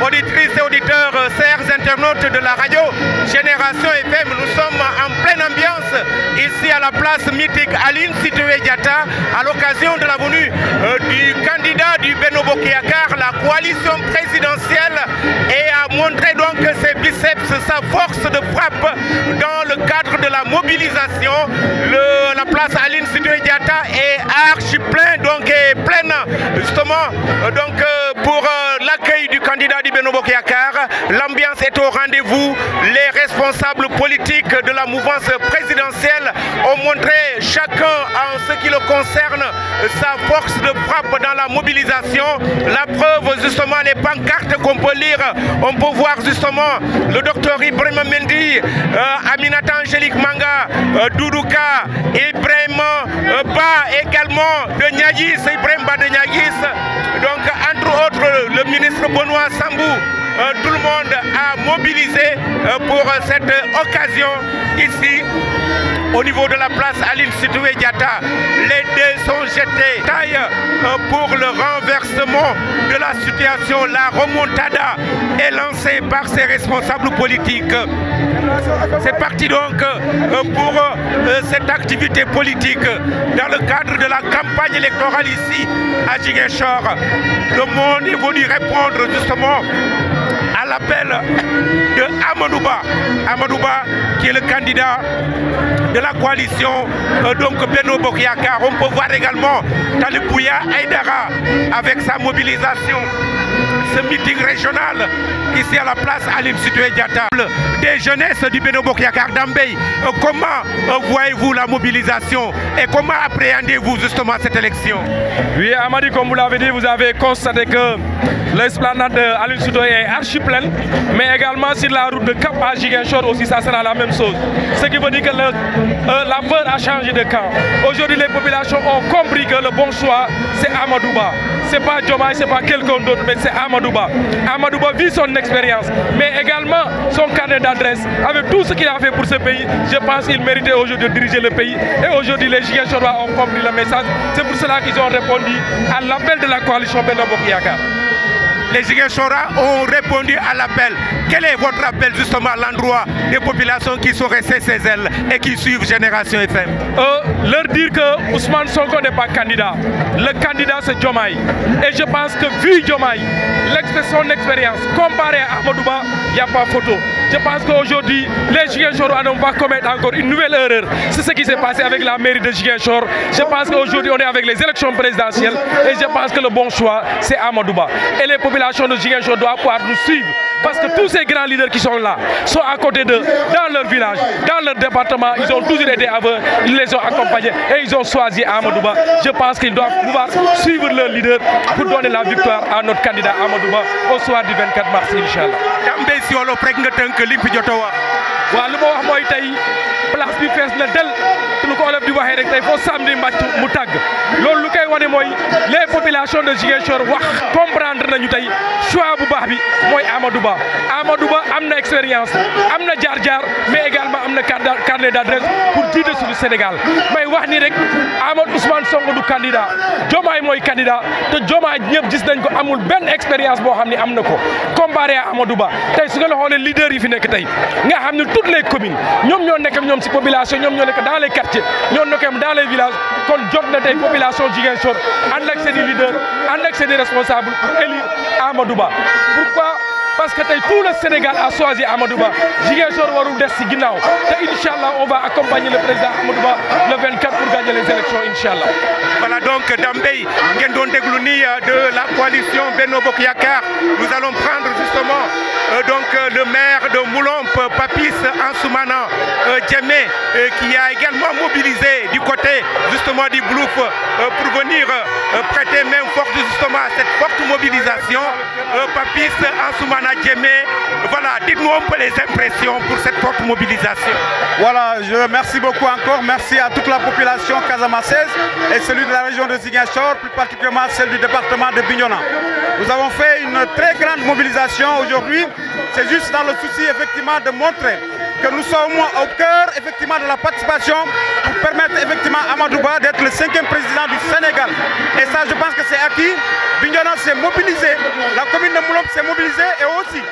auditrices et auditeurs, chers internautes de la radio Génération FM, nous sommes en pleine ambiance ici à la place mythique Aline Sitoé Diatta à l'occasion de la venue du candidat du Benno Bokk Yakaar, la coalition présidentielle, et a montré donc ses biceps, sa force de frappe dans le cadre de la mobilisation. La place Aline Sitoé Diatta est archi plein, donc est pleine justement donc pour l'accueil du candidat du Benno Bokk Yakaar. L'ambiance est au rendez-vous. Les responsables politiques de la mouvance présidentielle ont montré chacun en ce qui le concerne sa force de frappe dans la mobilisation. La preuve justement, les pancartes qu'on peut lire, on peut voir justement le docteur Ibrahima Mendy, Aminata Angélique Manga, Doudouka, Ibrahima Ba également de Niaguis, Ibrahima Ba de Niaguis, donc entre autres le ministre Benoît Sambou. Tout le monde a mobilisé pour cette occasion ici au niveau de la place Aline Sitoé Diatta. Les dés sont jetés. Taille pour le renversement de la situation. La remontada est lancée par ces responsables politiques. C'est parti donc pour cette activité politique dans le cadre de la campagne électorale ici à Ziguinchor. Le monde est venu répondre justement à l'appel de Amadou Ba. Amadou Ba qui est le candidat de la coalition donc Benno Bokk Yakaar. On peut voir également Talibouya Aïdara avec sa mobilisation. Ce meeting régional ici à la place Aline Sitoé Diatta. Des jeunesses du Benno Bokk Yakaar d'Ambey, comment voyez-vous la mobilisation et comment appréhendez-vous justement cette élection? Oui, Amadi, comme vous l'avez dit, vous avez constaté que l'esplanade d'Aline Sitoé est archi pleine, mais également sur la route de Cap à Ziguinchor aussi, ça sera la même chose. Ce qui veut dire que la peur a changé de camp. Aujourd'hui, les populations ont compris que le bon choix, c'est Amadou Ba. Ce n'est pas Diomaye, ce n'est pas quelqu'un d'autre, mais c'est Amadou Ba. Amadou Ba vit son expérience, mais également son carnet d'adresse. Avec tout ce qu'il a fait pour ce pays, je pense qu'il méritait aujourd'hui de diriger le pays. Et aujourd'hui, les Ziguinchorois ont compris le message. C'est pour cela qu'ils ont répondu à l'appel de la coalition Benno Bokk Yakaar. Les Ziguinchorois ont répondu à l'appel. Quel est votre appel justement à l'endroit des populations qui sont restées chez elles et qui suivent Génération FM? Leur dire que Ousmane Sonko n'est pas candidat. Le candidat c'est Diomaye. Et je pense que vu Diomaye, son expérience, comparé à Amadou Ba, il n'y a pas photo. Je pense qu'aujourd'hui, les Ziguinchorois ne vont pas commettre encore une nouvelle erreur. C'est ce qui s'est passé avec la mairie de Ziguinchor. Je pense qu'aujourd'hui, on est avec les élections présidentielles et je pense que le bon choix, c'est Amadou Ba. Et les populations de Ziguinchor doivent pouvoir nous suivre parce que tous ces grands leaders qui sont là sont à côté d'eux, dans leur village, dans leur département. Ils ont toujours été avec eux, ils les ont accompagnés et ils ont choisi Amadou Ba. Je pense qu'ils doivent pouvoir suivre leur leader pour donner la victoire à notre candidat Amadou Ba au soir du 24 mars, Inch'Allah. waaw lu ma wax mooy tey place bi fees na del te lu ko olof di waxee rek tey foo samedi mbàcc mu tàgg loolu lu koy wane mooy les populations de Ziguinchor wax comprendre nañu tey choix bu baax bi mooy Amadou Ba. Amadou Ba am na expérience am na jaar-jaar mais également am na carnet d'adresse pour jiite suñu Sénégal may wax ni rek Amadou Ousmane Sonko du candidat Diomaye mooy candidat te Diomaye ñëpp gis nañ ko amul benn expérience boo xam ne am na ko comparé à Amadou Ba. Tey su nga la xoolee leader yi fi nekk tey nga xam ne toutes les communes ñoom ñoo nekk ak ñoom ci population ñoom ñoo nekk dans les quartiers ñoo nekk dans les villages kon jot na tey population Ziguinchor ànd ak seen i leader ànd ak seen i responsable pour élire Amadou Ba. Pourquoi? Parce que tout le Sénégal a choisi Amadou Ba. Ziguinchor warul des ci ginnaaw te Inch'Allah on va accompagner le président Amadou Ba le 24 pour gagner les élections Inch'Allah. Voilà donc d'Ambey ngeen doon déglu ni de la coalition Benno Bokk Yakaar. Nous allons prendre justement donc le maire de Moulomp, Papis Ansoumana Djemé, qui a également mobilisé du côté justement du groupe pour venir prêter main forte justement à cette forte mobilisation. Papis Ansoumana Djemé, voilà, dites-nous un peu les impressions pour cette forte mobilisation. Voilà, je remercie beaucoup encore, merci à toute la population casamassaise et celui de la région de Ziguinchor, plus particulièrement celle du département de Bignona. Nous avons fait une très grande mobilisation aujourd'hui, c'est juste dans le souci effectivement de montrer que nous sommes au cœur effectivement de la participation pour permettre effectivement à Amadou Ba d'être le 5e président du Sénégal. Et ça je pense que c'est acquis. Bignona s'est mobilisé, la commune de Moulomp s'est mobilisé et aussi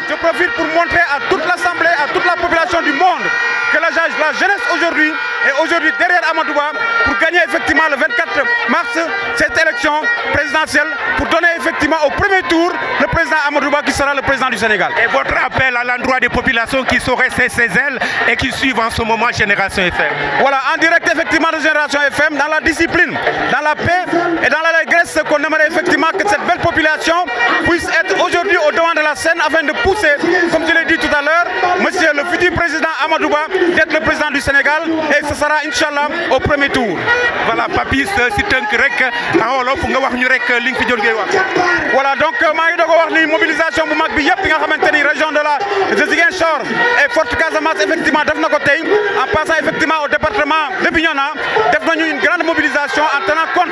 je profite pour montrer à toute l'Assemblée, à toute la population du monde que la jeunesse aujourd'hui est aujourd'hui derrière Amadouba pour gagner effectivement le 24 mars cette élection présidentielle pour donner effectivement au premier tour le président Amadouba qui sera le président du Sénégal. Et votre appel à l'endroit des populations qui sauraient ses ailes et qui suivent en ce moment Génération FM. Voilà, en direct effectivement de Génération FM, dans la discipline, dans la paix et dans l'allégresse qu'on aimerait effectivement que cette belle population puisse être aujourd'hui au devant de la scène afin de pousser, comme je l'ai dit tout à l'heure, monsieur le futur président Amadouba d'être le président du Sénégal et ce sera Inch'Allah au premier tour. Voilà, Papis, si tënk rek en wolof nga wax ñu rek li nga fi jot ngay wax. Voilà, donc maa ngi doog a wax ni mobilisation bu mag bi yëpp nga xamante ni région de Ziguinchor et Forte Casamance effectivement def na ko tey en passant effectivement au département de Bignona def nañu une grande mobilisation en tenant compte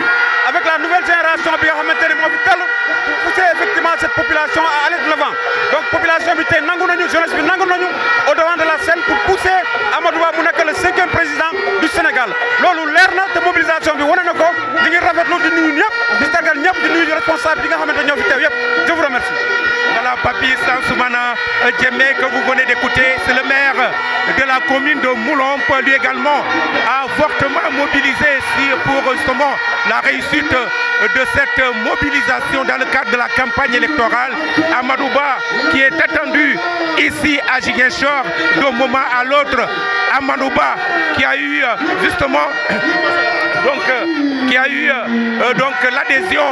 avec la nouvelle génération bi nga xamante ni moo fi tell pour pousser effectivement cette population à aller de l'avant. Donc population bi tey nangu nañu jeunesse bi nangu nañu au devant de la scène pour pousser Amadou Ba mu nekk le 5e président du Sénégal. Loolu leer na te mobilisation bi wane na ko di ngi rafetlu di nuyu ñëpp di tàggal ñëpp di nuyu responsable yi nga xamante ñoo fi teew yëpp. Je vous remercie. Voilà, Papis Ansoumana Djemé que vous venez d'écouter, c'est le maire de la commune de Moulomp, lui également a fortement mobilisé pour justement la réussite de cette mobilisation dans le cadre de la campagne électorale. Amadouba qui est attendu ici à Ziguinchor d'un moment à l'autre. Amadouba qui a eu justement donc l'adhésion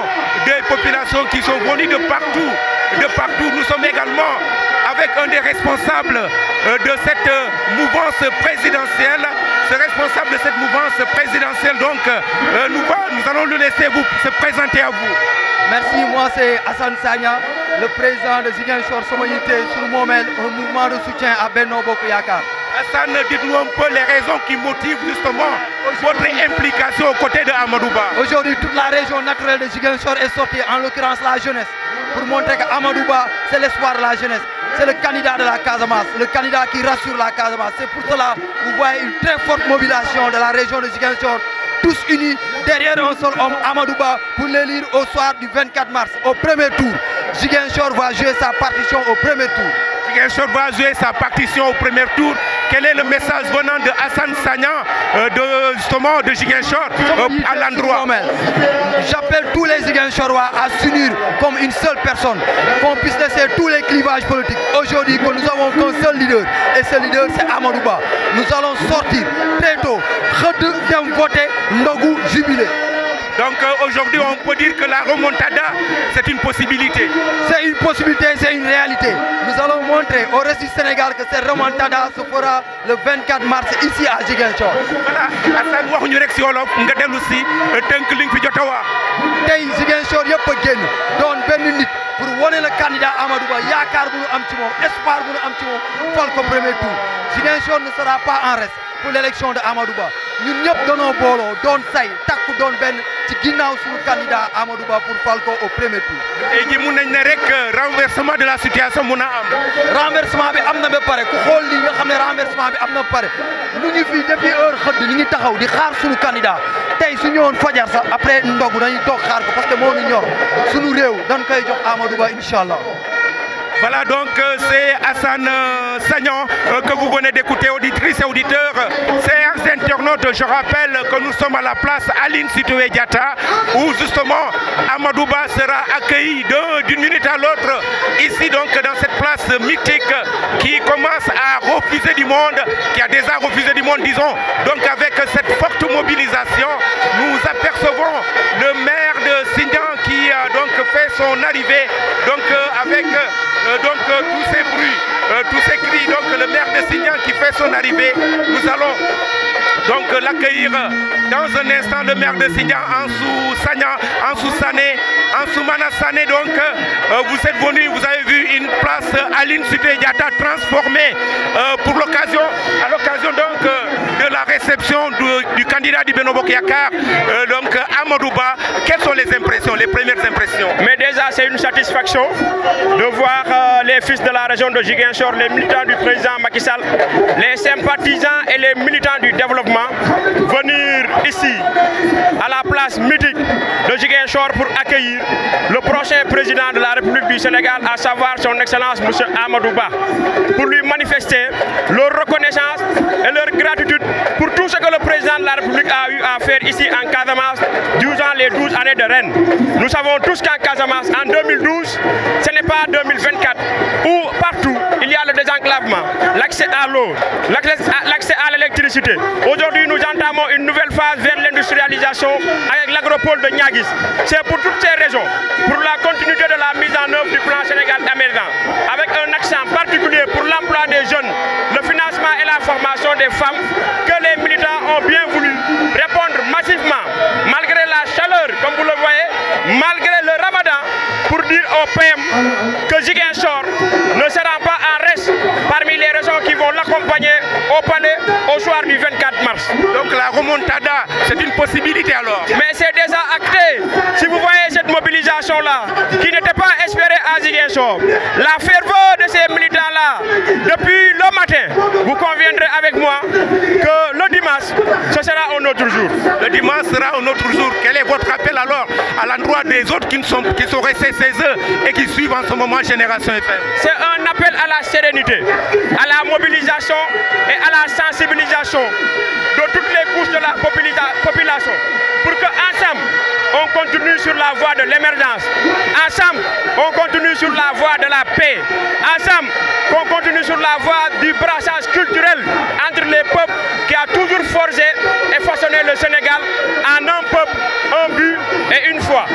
des populations qui sont venues de partout. Nous sommes également avec un des responsables de cette mouvance présidentielle. Ce responsable de cette mouvance présidentielle, donc nous allons le laisser se présenter à vous. Merci, moi c'est Hassan Sagna, le président de Ziguinchor Somoyité sur le Momel, un mouvement de soutien à Benno Bokk Yakaar. Hassan, dites-nous un peu les raisons qui motivent justement votre implication aux côtés de Amadouba. Aujourd'hui, toute la région naturelle de Ziguinchor est sortie, en l'occurrence la jeunesse, pour montrer qu'Amadouba, c'est l'espoir de la jeunesse. C'est le candidat de la Casamance, le candidat qui rassure la Casamance. C'est pour cela que vous voyez une très forte mobilisation de la région de Ziguinchor, tous unis derrière un seul homme, Amadouba, pour l'élire au soir du 24 mars, au premier tour. Ziguinchor va jouer sa partition au premier tour. Ziguinchor va jouer sa partition au premier tour. Quel est le message venant de Hassan Sagna, de Ziguinchor, à l'endroit? J'appelle tous les Ziguinchorois à s'unir comme une seule personne, qu'on puisse laisser tous les clivages politiques. Aujourd'hui, que nous avons qu'un seul leader, et ce leader c'est Amadouba. Nous allons sortir très tôt, voter, Ndogou, jubilé. Donc aujourd'hui, on peut dire que la remontada, c'est une possibilité. C'est une possibilité, c'est une réalité. Nous allons montrer au reste du Sénégal que cette remontada se fera le 24 mars ici à Ziguinchor. Voilà, Hassan wax ñu rek ci wolof nga dellu ci tënk li nga fi jot a wax. Tey Ziguinchor yëpp a génn doon benn nit pour wane le candidat Amadouba yaakaar bu ñu am ci moom espoir bu ñu am ci moom fal ko premier tour. Ziguinchor ne sera pas en reste pour l'élection de Amadouba. Ñun ñëpp danoo booloo doon say takku doon benn ci ginnaaw suñu candidat Amadouba pour fal ko au premier tour. tey jii mun nañ ne rek renversement de la situation mun a am. renversement bi am na ba pare ku xool lii nga xam ne renversement bi am na ba pare ñu ngi fii depuis heure xëdd ñu ngi taxaw di xaar suñu candidat tey su ñëwoon fajar sax après ndogu dañuy toog xaar ko parce que moo ñu ñor suñu réew dañ koy jox Amadouba incha allah. Voilà donc c'est Hassan Sagnan que vous venez d'écouter, auditrices et auditeurs. Chers internautes, je rappelle que nous sommes à la place Aline Sitoé Diatta où justement Amadouba sera accueilli d'une minute à l'autre ici donc dans cette place mythique qui commence à refuser du monde, qui a déjà refusé du monde disons. Donc avec cette forte mobilisation, nous apercevons le maire de Sindian qui donc fait son arrivée donc avec tous ces bruits, tous ces cris, donc le maire de Sindian qui fait son arrivée, nous allons donc l'accueillir dans un instant, le maire de Sindian, Ansoumana Sané, donc vous êtes venu, vous avez vu une place Aline Sitoé Diatta transformée pour l'occasion, à l'occasion donc de la réception du candidat du Benno Bokk Yakaar, donc Amadou Ba. Quelles sont les impressions, les premières impressions? Mais déjà, c'est une satisfaction de voir les fils de la région de Ziguinchor, les militants du président Macky Sall, les sympathisants et les militants du développement venir ici à la place mythique de Ziguinchor pour accueillir le prochain président de la République du Sénégal, à savoir son Excellence M. Amadou Ba, pour lui manifester leur reconnaissance et leur gratitude pour tout ce que le président de la République a eu à faire ici en Casamance durant les 12 années de règne. Nous savons tous qu'en Casamance, en 2012, ce n'est pas 2024, où partout il y a le désenclavement, l'accès à l'eau, l'accès à l'électricité. Aujourd'hui, nous entamons une nouvelle phase vers l'industrialisation avec l'agropole de Niaguis. C'est pour toutes ces raisons, pour la continuité de la mise en œuvre du plan Sénégal émergent, avec un accent particulier pour l'emploi des jeunes, le financement et la formation des femmes, que les militants ont bien voulu répondre massivement, malgré la chaleur, comme vous le voyez, malgré le ramadan, pour dire au PM que Ziguinchor ne sera pas en reste parmi les raisons qui vont l'accompagner au palais au soir du 24 mars. Donc la remontada, c'est une possibilité alors? Mais c'est déjà acté. Si vous voyez cette mobilisation-là, qui n'était pas espérée à Ziguinchor, la ferveur de ces militants-là, depuis le matin, vous conviendrez avec moi que le dimanche, ce sera un autre jour. Le dimanche sera un autre jour. Quel est votre appel alors à l'endroit des autres qui sont restés chez eux et qui suivent en ce moment Génération FM? C'est un appel à la sérénité, à la mobilisation et à la sensibilisation de toutes les couches de la population pour qu'ensemble, on continue sur la voie de l'émergence. Ensemble, on continue sur la voie de la paix. Ensemble, on continue sur la voie du brassage culturel entre les peuples qui a toujours forgé et façonné le Sénégal en un peuple, un but et une foi.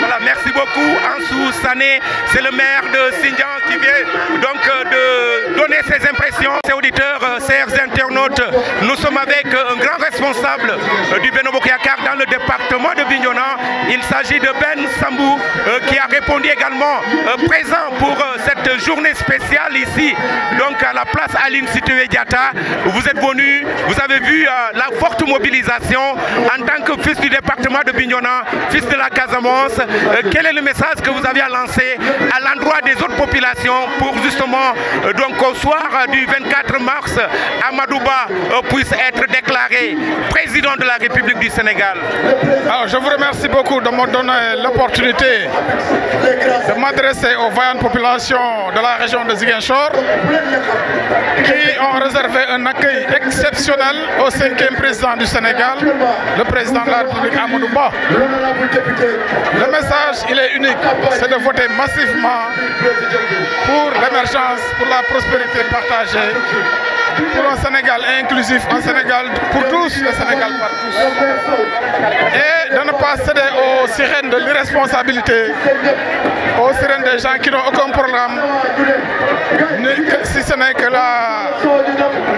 Voilà, merci beaucoup. Ansou Sané, c'est le maire de Sindian qui vient donc de donner ses impressions. Chers auditeurs, chers internautes, nous sommes avec un grand responsable du Benno Bokk Yakaar dans le département de Bignona. Il s'agit de Ben Sambou qui a répondu également présent pour cette journée spéciale ici, donc à la place Aline Sitoé Diatta. Vous êtes venu, vous avez vu la forte mobilisation en tant que fils du département de Bignona, fils de la Casamance. Quel est le message que vous avez à lancer à l'endroit des autres populations pour justement, donc au soir du 24 mars, Amadou Ba puisse être déclaré président de la République du Sénégal? Alors, je vous remercie beaucoup de me donner l'opportunité de m'adresser aux vaillantes populations de la région de Ziguinchor qui ont réservé un accueil exceptionnel au 5e président du Sénégal, le président de la République Amadou Ba. Le message, il est unique, c'est de voter massivement pour l'émergence, pour la prospérité partagée, pour un Sénégal inclusif, un Sénégal pour tous, le Sénégal par tous. Et de ne pas céder aux sirènes de l'irresponsabilité, aux sirènes des gens qui n'ont aucun programme, si ce n'est que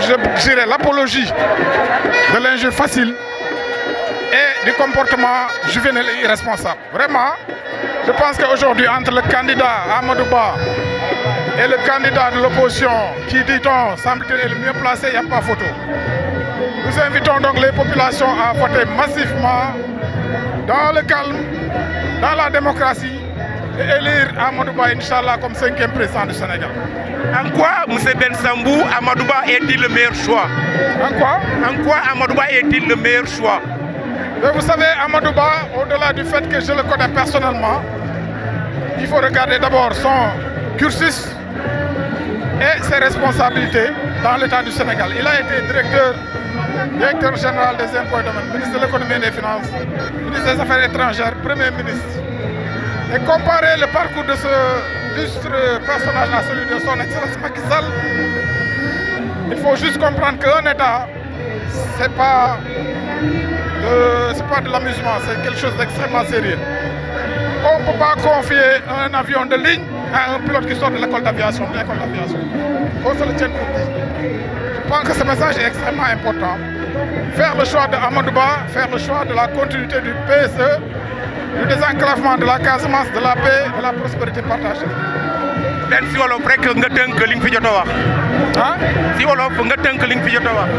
je dirais l'apologie de l'injure facile et du comportement juvénile et irresponsable. Vraiment, je pense qu'aujourd'hui, entre le candidat Amadou Ba et le candidat de l'opposition, qui dit-on, semble-t-il, est le mieux placé, il n'y a pas photo. Nous invitons donc les populations à voter massivement, dans le calme, dans la démocratie, et élire Amadou Ba, Inch'Allah, comme 5e président du Sénégal. En quoi, M. Ben Sambou, Amadou Ba est-il le meilleur choix? En quoi? En quoi Amadou Ba est-il le meilleur choix? Mais vous savez, Amadou Ba, au-delà du fait que je le connais personnellement, il faut regarder d'abord son cursus et ses responsabilités dans l'État du Sénégal. Il a été directeur général des impôts et domaines, ministre de l'économie et des finances, ministre des Affaires étrangères, premier ministre. Et comparer le parcours de ce illustre personnage à celui de son Excellence Macky Sall, il faut juste comprendre qu'un État, c'est pas de l'amusement, c'est quelque chose d'extrêmement sérieux. On ne peut pas confier un avion de ligne à un pilote qui sort de l'école d'aviation. Qu'on se le tienne pour dit. Je pense que ce message est extrêmement important. Faire le choix de Amadou Ba, faire le choix de la continuité du PSE, du désenclavement de la Casamance, de la paix, de la prospérité partagée. Ben si wolof rek nga tënk li nga fi jot a wax. Ah? Si wolof nga tënk li nga fi jot a wax.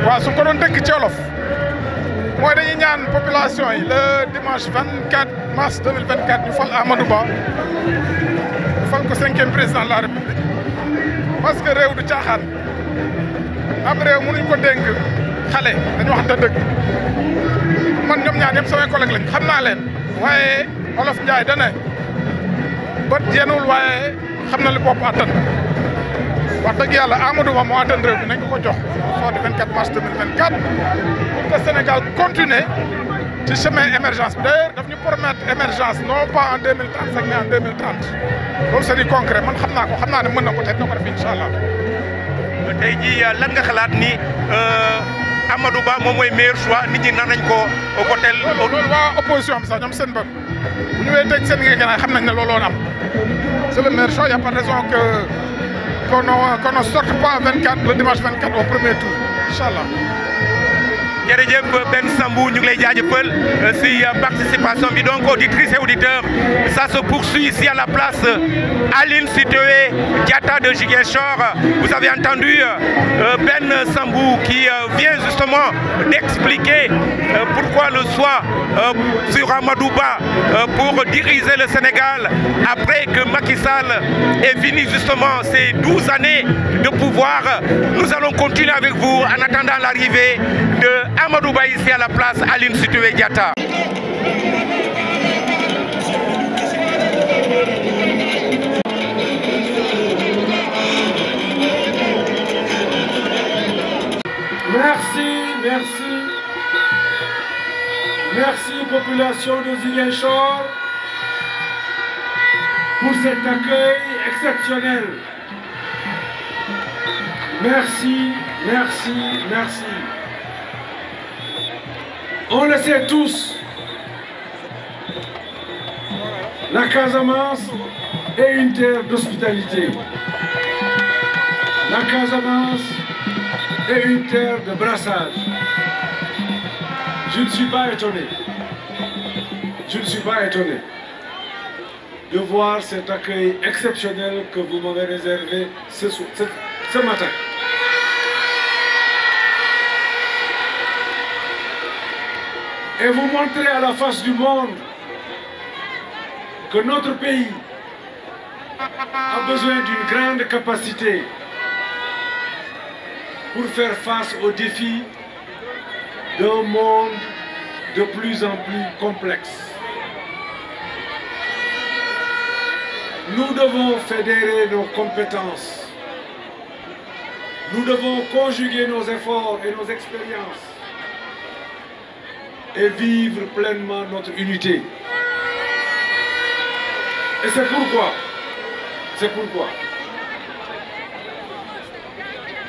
waaw su ko doon dëkk ci wolof mooy dañuy ñaan population yi le dimanche 24 mars 2024 ñu fal Amadou Ba ñu fal ko 5e président de la République parce que réew du caaxaan am réew mënuñ ko dénk xale dañu waxante dëgg man ñoom ñaar ñëpp samay collègue lañ xam naa leen waaye Olof Njaay da ne bët yenul waaye xam na li bopp attan wax dëgg yàlla Amadou Ba moo attan réew bi nañ ko jox foo di 24 mars 2024 pour que Sénégal continue ci chemin émergence bi d'ailleurs daf ñu promettre émergence non pas en 2035 mais en 2030 loolu c'est du concret man xam naa ko xam naa ne mën na ko te dina ko def incha allah. tey jii lan nga xalaat ni Amadou Ba moom mooy meilleur choix nit ñi nan nañ ko votel. loolu waa opposition bi sax ñoom seen bopp bu ñu wee teg seen ngeen xam nañ ne looloo am c'est le meilleur choix y a pas de raison qu'on ne sorte pas 24 le dimanche 24 au premier tour incha allah. jërëjëf Ben Sambou ñu ngi lay jaajëfal si participation bi donc auditrices et auditeurs ça se poursuit ici à la place Aline Sitoé Diatta de Ziguinchor. Vous avez entendu Ben Sambou qui vient justement d'expliquer pourquoi le choix sur Amadou Ba pour diriger le Sénégal après que Macky Sall ait fini justement ses 12 années de pouvoir. Nous allons continuer avec vous en attendant l'arrivée de Amadou Ba ici à la place Aline Sitoé Diatta. Merci population de Ziguinchor pour cet accueil exceptionnel. Merci. On le sait tous, la Casamance est une terre d'hospitalité. La Casamance est une terre de brassage. Je ne suis pas étonné. De voir cet accueil exceptionnel que vous m'avez réservé ce matin. Et vous montrer à la face du monde que notre pays a besoin d'une grande capacité pour faire face aux défis d'un monde de plus en plus complexe. Nous devons fédérer nos compétences. Nous devons conjuguer nos efforts et nos expériences et vivre pleinement notre unité. Et c'est pourquoi,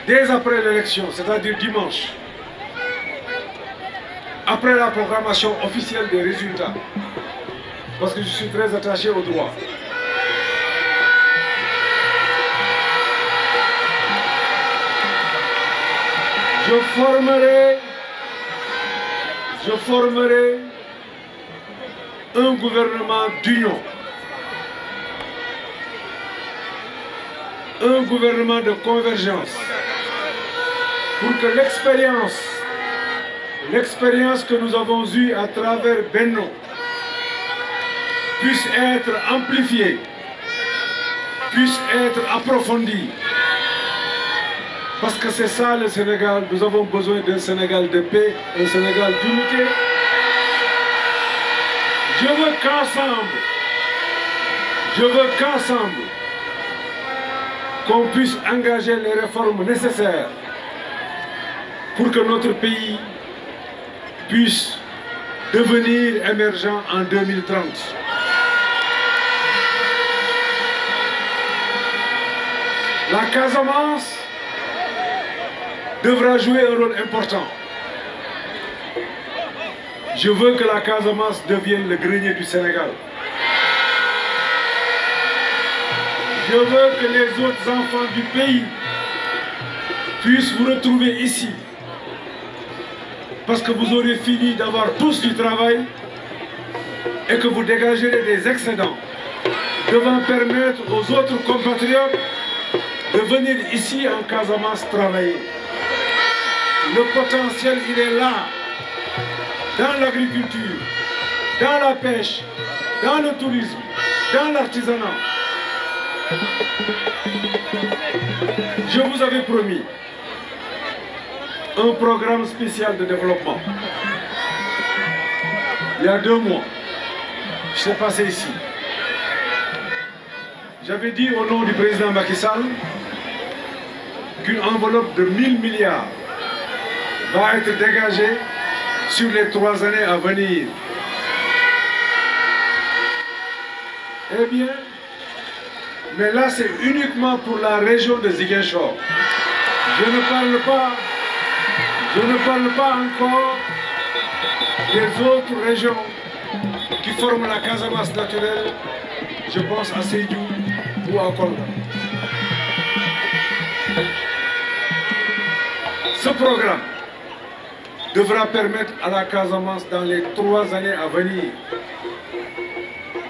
dès après l'élection, c'est-à-dire dimanche, après la programmation officielle des résultats, parce que je suis très attaché au droit, je formerai un gouvernement d'union, un gouvernement de convergence, pour que l'expérience que nous avons eue à travers Benno puisse être amplifiée, puisse être approfondie. Parce que c'est ça le Sénégal, nous avons besoin d'un Sénégal de paix, un Sénégal d'unité. Je veux qu'ensemble, qu'on puisse engager les réformes nécessaires pour que notre pays puisse devenir émergent en 2030. La Casamance devra jouer un rôle important. Je veux que la Casamance devienne le grenier du Sénégal. Je veux que les autres enfants du pays puissent vous retrouver ici. Parce que vous aurez fini d'avoir tous du travail et que vous dégagerez des excédents devant permettre aux autres compatriotes de venir ici en Casamance travailler. Le potentiel, il est là. Dans l'agriculture, dans la pêche, dans le tourisme, dans l'artisanat. Je vous avais promis un programme spécial de développement. Il y a 2 mois, je suis passé ici. J'avais dit au nom du président Macky Sall qu'une enveloppe de 1000 milliards va être dégagée sur les 3 années à venir. Eh bien, mais là c'est uniquement pour la région de Ziguinchor. Je ne parle pas encore des autres régions qui forment la Casamance naturelle. Je pense à Sédhiou ou à Kolda. Ce programme devra permettre à la Casamance dans les 3 années à venir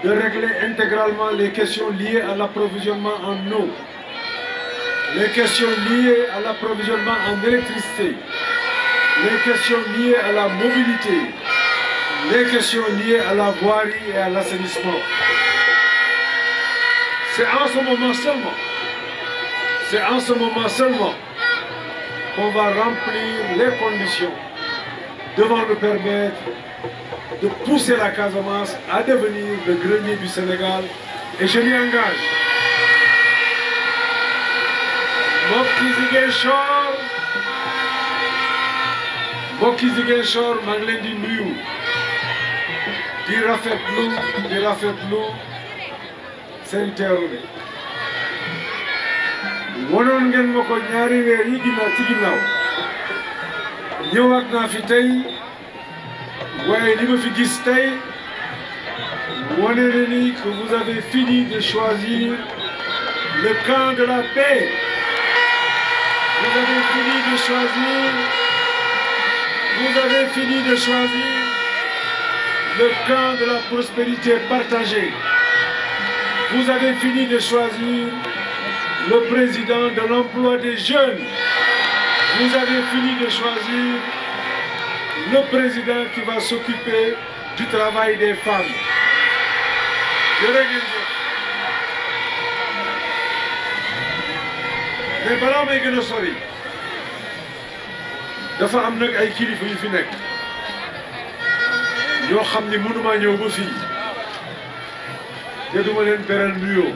de régler intégralement les questions liées à l'approvisionnement en eau, les questions liées à l'approvisionnement en électricité, les questions liées à la mobilité, les questions liées à la voirie et à l'assainissement. C'est en ce moment seulement qu'on va remplir les conditions devant nous permettre de pousser la Casamance à devenir le grenier du Sénégal. Et je m'y engage. mbokki Ziguinchor maa ngi leen di nuyu di rafetlu seen teeru bi wonoon ngeen ma ko ñaari weer yi ci ginnaaw ñëwaat naa fi tey waaye li ma fi gis tey wane na ni que vous avez fini de choisir le camp de la paix. Vous avez fini de choisir le camp de la prospérité partagée. Vous avez fini de choisir le président de l'emploi des jeunes. Vous avez fini de choisir le président qui va s'occuper du travail des femmes. Mais balaa may gën a sori dafa am nag ay kilifa yu fi nekk ñoo xam ni mënuma ñëw ba fii te duma leen beral nuyoo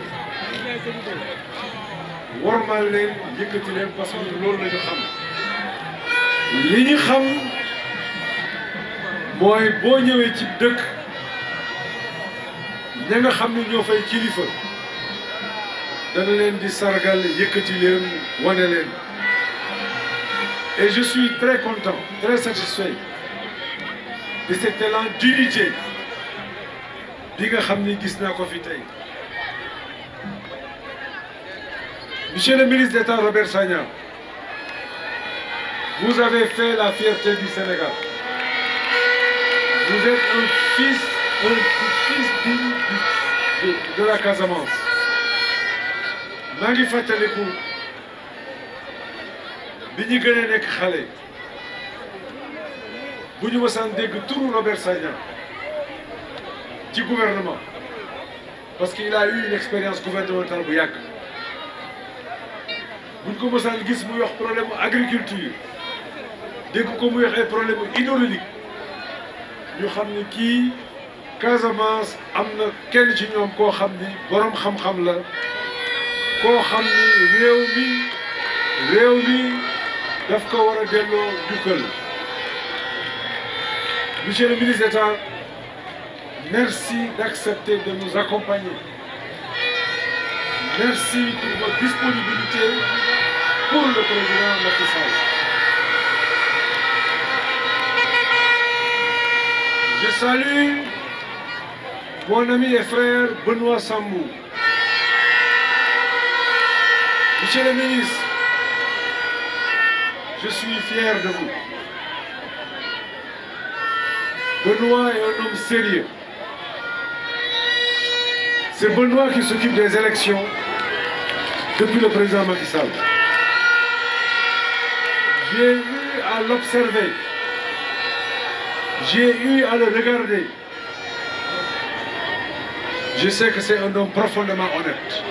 wormal leen yëkkati leen parce que loolu la ñu xam li ñu xam mooy boo ñëwee ci dëkk ña nga xam ni ñoo fay kilifa dana leen di sargal yëkkati leen wane leen et je suis très content, très satisfait de cet élan d'unité bi nga xam ni gis naa ko fi tey. Monsieur le ministre d'État Robert Sagna, vous avez fait la fierté du Sénégal. Vous êtes un fils digne de la Casamance. maa ngi fàttaliku bi ñu gën a nekk xale bu ñu mësaan dégg turu Robert Sagna ci gouvernement parce qu'il a eu une expérience gouvernementale bu yàgg bu ñu ko mësaan gis muy wax problème agriculture dégg ko muy wax ay problème hydraulique ñu xam ni kii Casamance am na kenn ci ñoom koo xam ni borom xam-xam la koo xam ni réew mi daf ko war a delloo jukkal. Monsieur le ministre d'État, merci d'accepter de nous accompagner. Merci pour votre disponibilité pour le président Macky Sall. Je salue mon ami et frère Benoît Sambou. Monsieur le ministre, je suis fier de vous. Benoît est un homme sérieux. C'est Benoît qui s'occupe des élections depuis le président Macky Sall. J'ai eu à l'observer. J'ai eu à le regarder. Je sais que c'est un homme profondément honnête.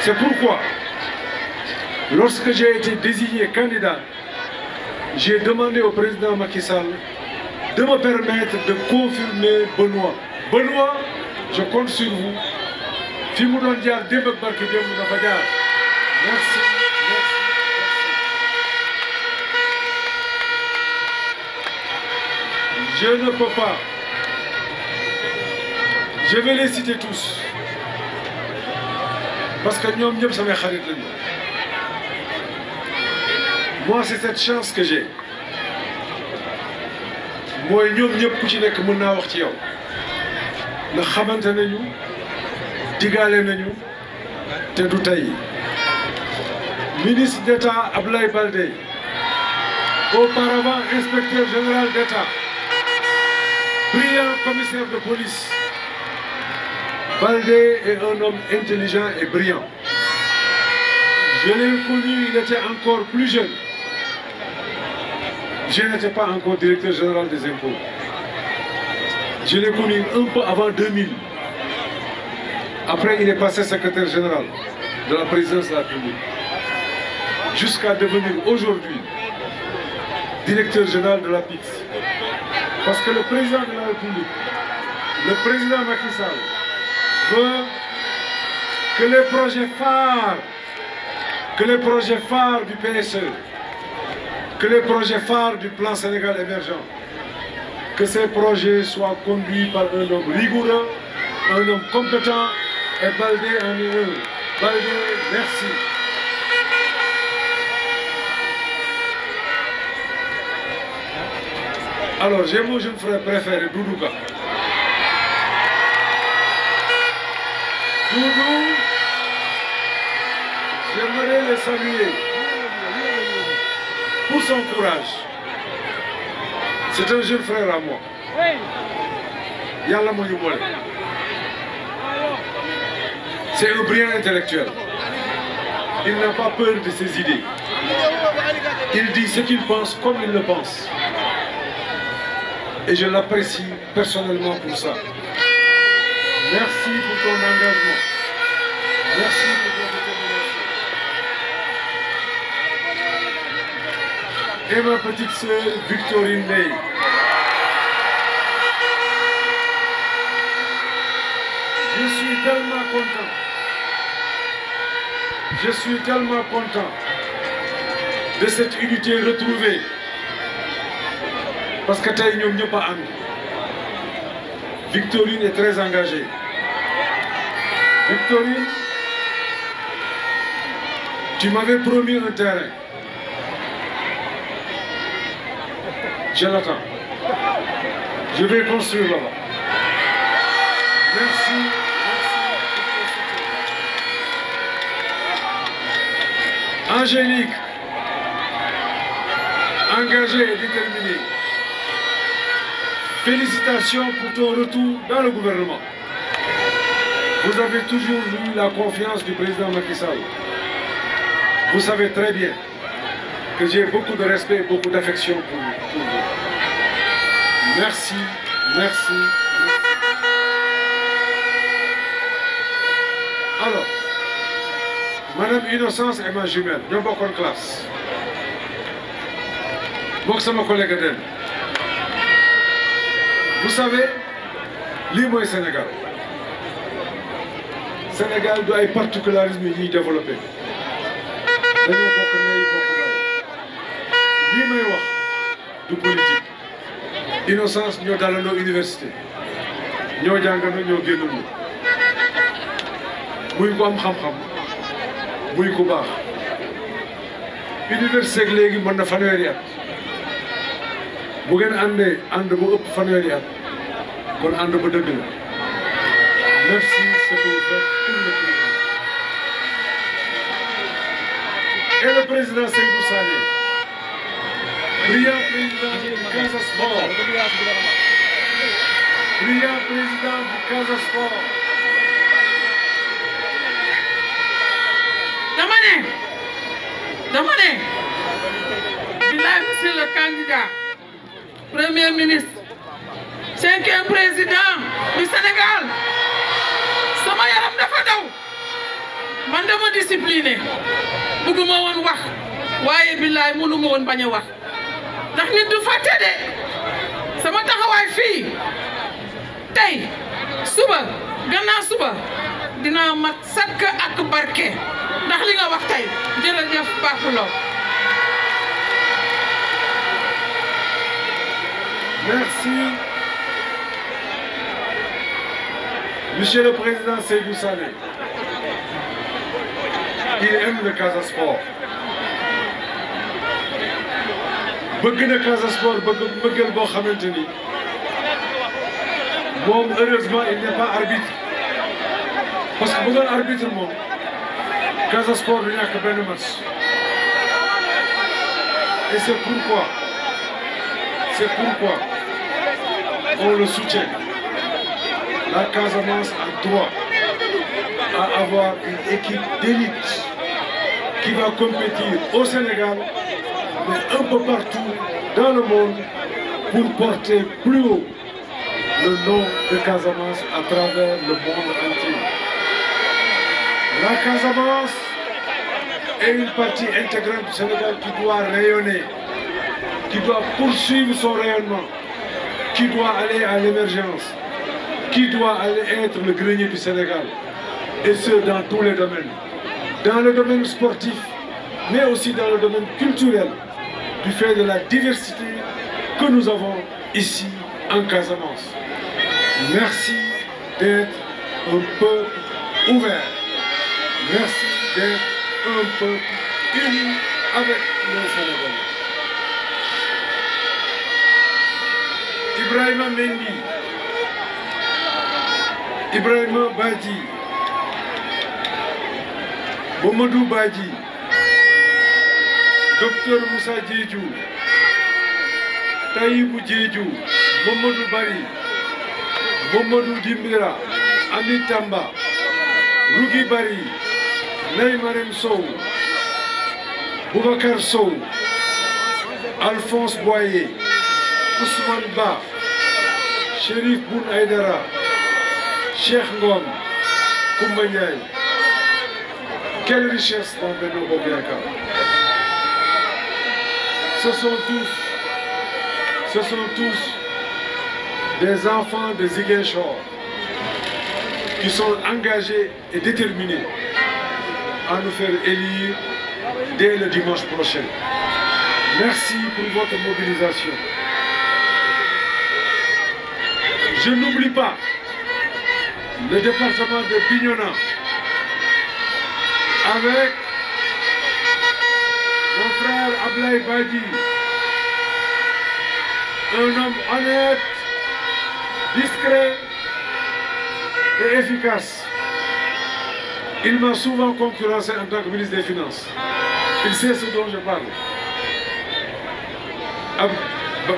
C'est pourquoi, lorsque j'ai été désigné candidat, j'ai demandé au président Macky Sall de me permettre de confirmer Benoît. Benoît, je compte sur vous. Merci. Je ne peux pas. Je vais les citer tous. Parce que nous sommes mes kharit. Moi, c'est cette chance que j'ai. Moi, nous sommes tous les gens qui sont wax ci yow. Nous xamante nañu, digalé nañu, té du tay. Ministre d'État Abdoulaye Baldé, auparavant inspecteur général d'État, brillant commissaire de police. Baldé est un homme intelligent et brillant. Je l'ai connu, il était encore plus jeune. Je n'étais pas encore directeur général des impôts. Je l'ai connu un peu avant 2000. Après, il est passé secrétaire général de la présidence de la République. Jusqu'à devenir aujourd'hui directeur général de la PIX. Parce que le président de la République, le président Macky Sall, veut que les projets phares du PSE, que les projets phares du plan Sénégal émergent, que ces projets soient conduits par un homme rigoureux, un homme compétent, et Baldé en est un. Baldé, merci. Alors, j'ai mon jeune frère préféré, Doudouka. Doudou, j'aimerais le saluer pour son courage. C'est un jeune frère à moi. Yalla mo ñu bolé. C'est un brillant intellectuel. Il n'a pas peur de ses idées. Il dit ce qu'il pense comme il le pense. Et je l'apprécie personnellement pour ça. Merci pour ton engagement. Merci pour ton détermination. Et ma petite sœur Victorine Ney. Je suis tellement content. Je suis tellement content de cette unité retrouvée. Parce que tay ñom ñëpp a ànd. Victorine est très engagée. Victorine, tu m'avais promis un terrain. Je l'attends. Je vais construire là-bas. Merci. Angélique, engagée et déterminée. Félicitations pour ton retour dans le gouvernement. Vous avez toujours eu la confiance du président Macky Sall. Vous savez très bien que j'ai beaucoup de respect et beaucoup d'affection pour vous. Merci, merci. Alors, Madame Innocence est ma jumelle. Nous sommes en classe. Moi, c'est mon collègue d'elle. Vous savez, l'île est Sénégal. Sénégal doit être particularisme y développer. Nous avons du politique. Innocence, nous sommes dans l'université. Nous sommes dans l'université. Muy ko am xam-xam muy ko baax université léegi mën na fanweeri at bu ngeen àndee ànd bu ëpp fanweeri at kon ànd ba dëgg la merci c'est pour le président et le président Seydou Sané brillant président du Casa Sport brillant président du Casa Sport. dama ne Bilaay, monsieur le candidat, Premier ministre, 5e président du Sénégal, sama yaram dafa daw man dama discipliné bëgguma woon wax waaye billaay mënuma woon bañ a wax ndax nit du fàtte de sama taxawaay fii tey suba gannaaw suba dina mat sakk ak barke ndax li nga wax tey jërëjëf Bakuloo. Merci. Monsieur le Président Seydou Sané, il aime le Casa Sport. bëgg na Casa Sport bëggal boo xamante ni moom heureusement il n'est pas arbitre parce que bu doon arbitre moom Casa Sport du ñàkk benn match et c'est pourquoi on le soutient. La Casamance a droit à avoir une équipe d'élite qui va compétir au Sénégal, mais un peu partout dans le monde pour porter plus haut le nom de Casamance à travers le monde entier. La Casamance est une partie intégrante du Sénégal qui doit rayonner, qui doit poursuivre son rayonnement, qui doit aller à l'émergence, qui doit aller être le grenier du Sénégal, et ce dans tous les domaines. Dans le domaine sportif, mais aussi dans le domaine culturel, du fait de la diversité que nous avons ici en Casamance. Merci d'être un peuple ouvert. Merci d'être un peuple uni avec le Sénégal. Ibrahima Mendy, Ibrahima Badji, Mamadou Badji, Docteur Moussa Diédhiou, Taïbou Diédhiou, Mamadou Bari, Mamadou Dimbira, Ami Tamba, Rougui Bari, Neymarem Sow, Boubacar Sow, Alphonse Boyer, Ousmane Ba, Chérif Boun Aïdara, Cheikh Ngom, Koumba Ndiaye. Quelle richesse dans Benno Bokk Yakaar. Ce sont tous des enfants de Ziguinchor qui sont engagés et déterminés à nous faire élire dès le dimanche prochain. Merci pour votre mobilisation. Je n'oublie pas le département de Bignona avec mon frère Ablaye Badji, un homme honnête, discret et efficace. Il m'a souvent concurrencé en tant que ministre des Finances. Il sait ce dont je parle.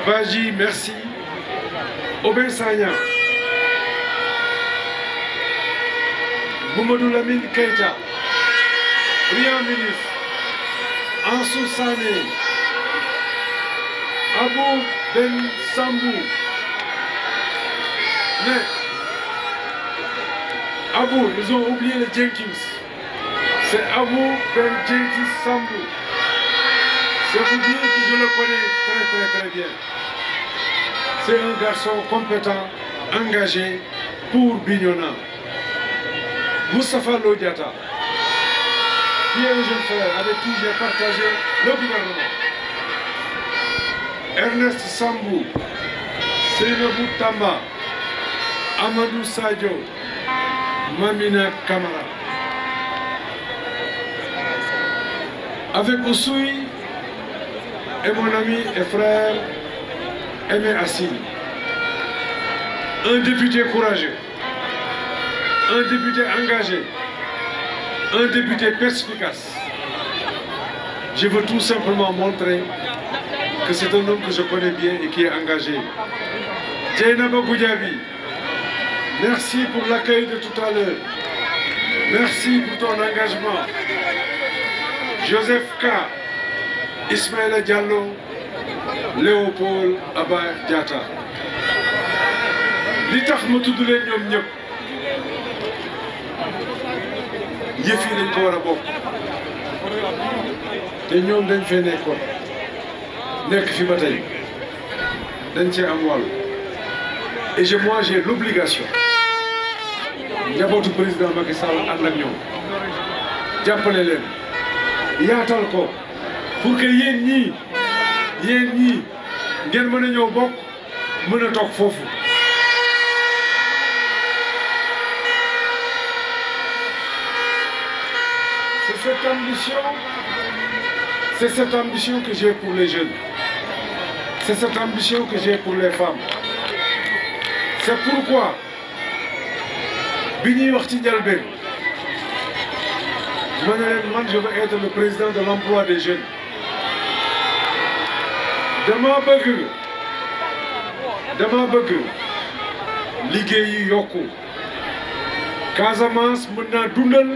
Badji, merci. Oben Sagna, Mamadou Lamine Keïta, brillant ministre, Ansou Sané, Abou Ben Sambou. Mais, Abou, ils ont oublié le Jenkins. C'est Abou Ben Jenkins Sambou. C'est vous dire que je le connais très bien. C'est un garçon compétent, engagé pour Bignona. Moustapha Lodiata, qui est un jeune frère avec qui j'ai partagé le gouvernement. Ernest Sambou, Seynabou Tamba, Amadou Sadio, Mamina Kamara. Avec Oussoui et mon ami et frère Aimé Assine, un député courageux, un député engagé, un député perspicace. Je veux tout simplement montrer que c'est un homme que je connais bien et qui est engagé. Dieynaba Goudiaby, merci pour l'accueil de tout à l'heure. Merci pour ton engagement. Joseph K, Ismaïla Diallo, Léopold Abar Diatta li tax ma tudd leen ñoom ñëpp yëf yi dañ ko war a bokk te ñoom dañ fee nekkoon nekk fi ba tey dañ cee am wàll et moi j'ai l'obligation njabootu président Macky Sall ànd ak ñoom jàppale leen yaatal ko pour que yéen ñii ngeen mën a ñëw bokk mën a toog foofu. C'est cette ambition que j'ai pour les jeunes. C'est cette ambition que j'ai pour les femmes. C'est pourquoi bi ñuy wax ci njëlbéen ma ne leen man je veux être le président de l'emploi des jeunes. dama bëgg liggéey yi yokku Casamance mën naa dundal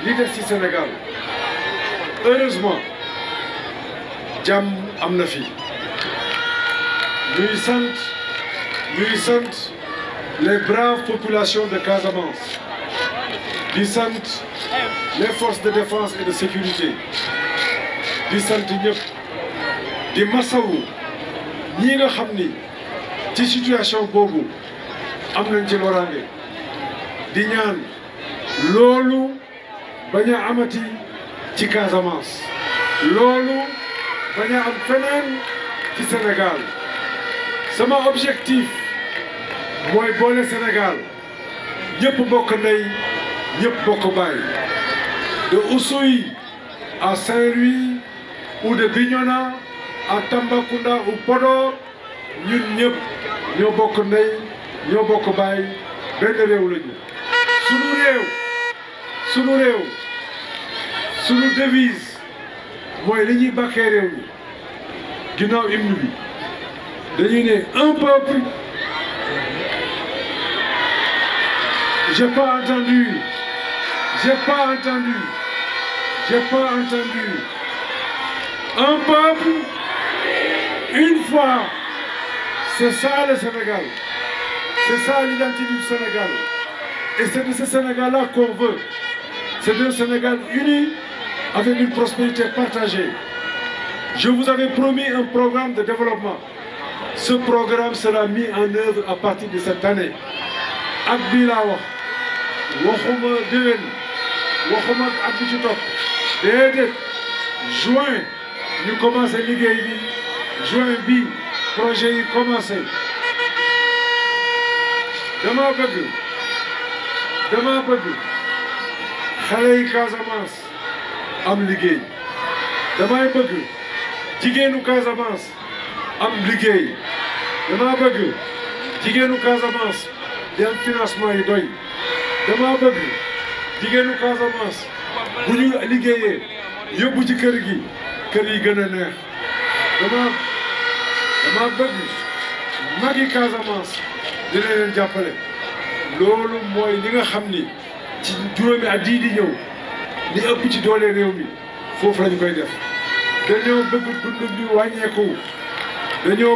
li des ci Sénégal heureusement jàmm am na fi ñuy sant les braves populations de Casamance di sant les forces de défense et de sécurité di sant ñëpp di masawu ñi nga xam ni ci situation boobu am nañ ci loraange di ñaan loolu bañ a amati ci Casamance loolu bañ a am feneen ci Sénégal sama objectif mooy boole Sénégal ñëpp bokk ndey ñëpp bokk baay de Oussouye à Saint-Louis ou de Bignona à Tambacounda ou Podor ñun ñëpp ñoo bokk ndey ñoo bokk baay benn réew lañu sunu réew sunu devise mooy li ñuy bàkkee réew mi ginnaaw hymne bi dañuy ne un peuple. J'ai pas entendu. Un peuple, une foi. C'est ça le Sénégal. C'est ça l'identité du Sénégal. Et c'est de ce Sénégal-là qu'on veut. C'est un Sénégal uni avec une prospérité partagée. Je vous avais promis un programme de développement. Ce programme sera mis en œuvre à partir de cette année. ak bii laa waxuma déwén waxuma ak bi ci topp déedéet juin ñu commencé liggéey bi juin bi projet yi commencé dama bëgg xale yi Casamance am liggéey damay bëgg jigéenu Casamance am liggéey dama bëgg jigéenu Casamance di am financement yi doy dama bëgg jigéenu Casamance bu ñu liggéeyee yóbbu ci kër yi gën a neex dama bëgg magi Casamance dina leen jàppale loolu mooy li nga xam ni ci juróomi at yii di ñëw li ëpp ci doole réew mi foofu lañu koy def dañoo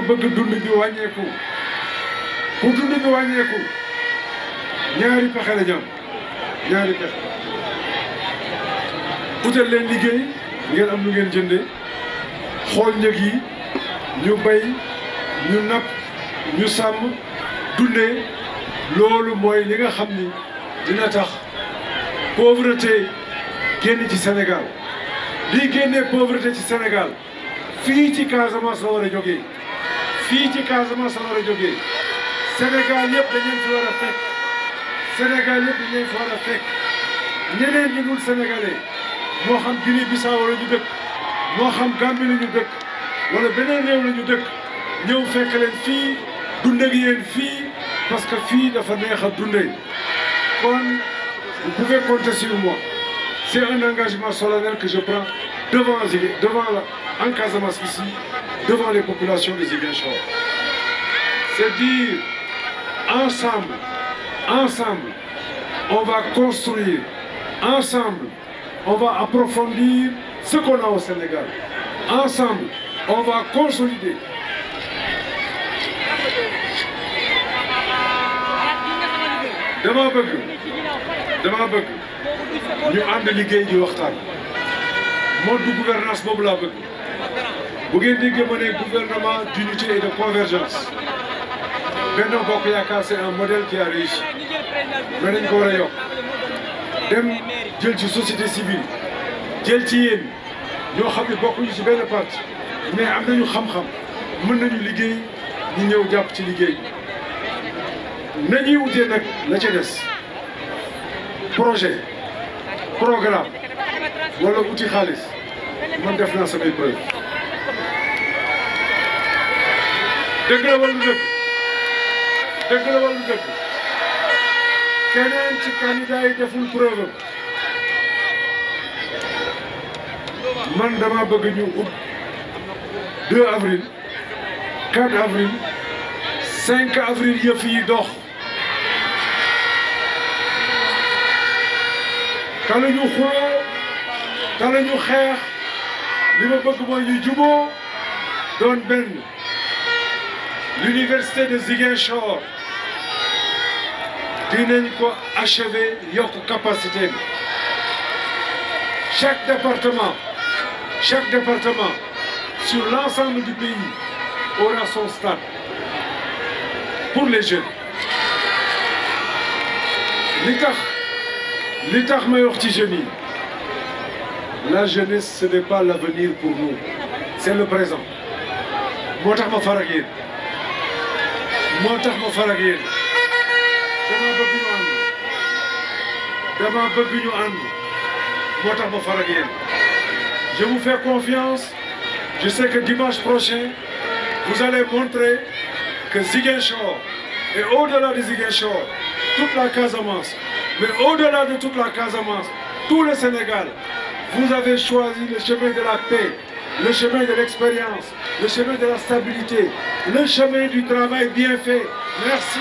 bëgg dund bi wàññeeku pour dund bi wàññeeku ñaari pexe la ñu am ñaari pexe utal leen liggéey ngeen am lu ngeen jëndee xool njëg yi ñu bay ñu napp ñu sàmm dundee loolu mooy li nga xam ni dina tax pauvreté génn ci Sénégal lii génnee pauvreté ci Sénégal fii ci Casamance la war a jógee Sénégal yëpp dañ leen fi war a fekk ñeneen ñi dul sénégalais moo xam Guinée Bissau la ñu dëkk moo xam Gambie la ñu dëkk wala beneen réew la ñu dëkk ñëw fekk leen fii dund ak yéen fii parce que fii dafa neex a dundee kon vous pouvez compter sur moi. C'est un engagement solennel que je prends devant en Casamance ici, devant les populations de Ziguinchor. C'est dire ensemble, on va construire, ensemble, on va approfondir ce qu'on a au Sénégal. Ensemble, On va consolider dama bëgg ñu ànd liggéey di waxtaan mode de gouvernance boobu laa bëgg bu ngeen déggee ma ne gouvernement d'unité et de convergence Benno Bokk Yaakaar c'est un modèle qui a réussi mais dañ ko war a yokk dem jël ci société civile jël ci yéen ñoo xam ne bokkuñu ci benn parti mais am nañu xam-xam mën nañu liggéey ñu ñëw jàpp ci liggéey nañuy wutee nag la ca des projet programme wala uti xaalis man def naa samay preuve dëgg la wala dëgg dëgg la wala dëgg keneen ci candidat yi deful preuve man dama bëgg ñu ut 2 avril 4 avril 5 avril yëf yi dox kala ñu xuloo kala ñu xeex li ma bëgg mooy ñu juboo doon benn l'université de Ziguinchor dinañ ko achever yokk capacité bi chaque département sur l'ensemble du pays aura son stade pour les jeunes li tax may wax ci jeunes yi la jeunesse ce n'est pas l'avenir pour nous c'est le présent moo tax ma far ak yéen dama bëgg ñu ànd moo tax ma far ak yéen je vous fais confiance je sais que dimanche prochain vous allez montrer que Ziguinchor et au-delà de Ziguinchor toute la Casamance mais au-delà de toute la Casamance tout le Sénégal vous avez choisi le chemin de la paix le chemin de l'expérience le chemin de la stabilité le chemin du travail bien fait merci